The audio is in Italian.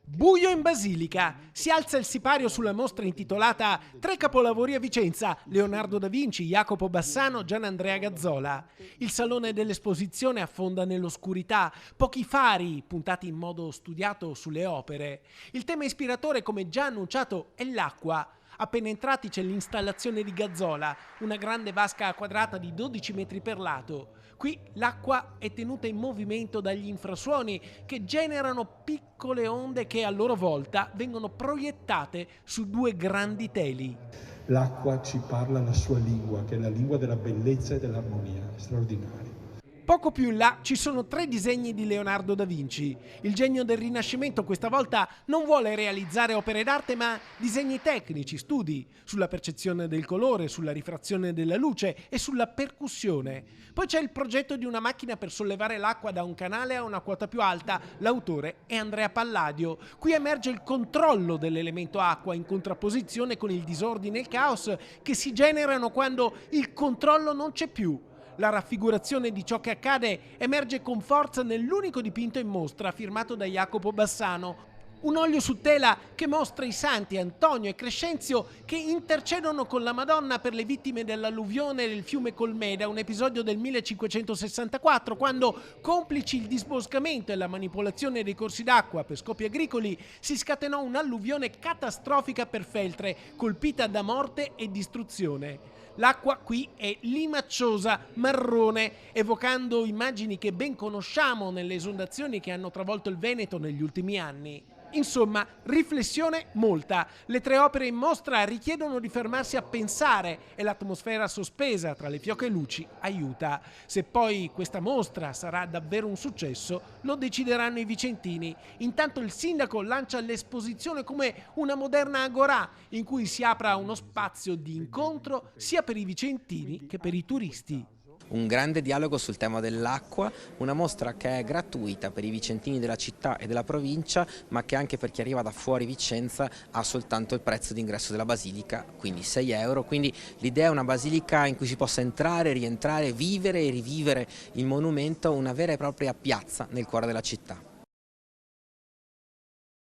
Buio in Basilica. Si alza il sipario sulla mostra intitolata Tre capolavori a Vicenza, Leonardo da Vinci, Jacopo Bassano, Gianandrea Gazzola. Il salone dell'esposizione affonda nell'oscurità, pochi fari puntati in modo studiato sulle opere. Il tema ispiratore, come già annunciato, è l'acqua. Appena entrati c'è l'installazione di Gazzola, una grande vasca quadrata di 12 metri per lato. Qui l'acqua è tenuta in movimento dagli infrasuoni che generano piccole onde che a loro volta vengono proiettate su due grandi teli. L'acqua ci parla la sua lingua, che è la lingua della bellezza e dell'armonia, è straordinaria. Poco più in là ci sono 3 disegni di Leonardo da Vinci. Il genio del Rinascimento questa volta non vuole realizzare opere d'arte ma disegni tecnici, studi sulla percezione del colore, sulla rifrazione della luce e sulla percussione. Poi c'è il progetto di una macchina per sollevare l'acqua da un canale a una quota più alta. L'autore è Andrea Palladio. Qui emerge il controllo dell'elemento acqua in contrapposizione con il disordine e il caos che si generano quando il controllo non c'è più. La raffigurazione di ciò che accade emerge con forza nell'unico dipinto in mostra firmato da Jacopo Bassano, un olio su tela che mostra i santi Antonio e Crescenzio che intercedono con la Madonna per le vittime dell'alluvione del fiume Colmeda, un episodio del 1564, quando, complici il disboscamento e la manipolazione dei corsi d'acqua per scopi agricoli, si scatenò un'alluvione catastrofica per Feltre, colpita da morte e distruzione. L'acqua qui è limacciosa, marrone, evocando immagini che ben conosciamo nelle esondazioni che hanno travolto il Veneto negli ultimi anni. Insomma, riflessione molta. Le 3 opere in mostra richiedono di fermarsi a pensare e l'atmosfera sospesa tra le fioche luci aiuta. Se poi questa mostra sarà davvero un successo, lo decideranno i vicentini. Intanto il sindaco lancia l'esposizione come una moderna agorà in cui si apra uno spazio di incontro sia per i vicentini che per i turisti. Un grande dialogo sul tema dell'acqua, una mostra che è gratuita per i vicentini della città e della provincia, ma che anche per chi arriva da fuori Vicenza ha soltanto il prezzo d'ingresso della basilica, quindi 6 euro. Quindi l'idea è una basilica in cui si possa entrare, rientrare, vivere e rivivere il monumento, una vera e propria piazza nel cuore della città.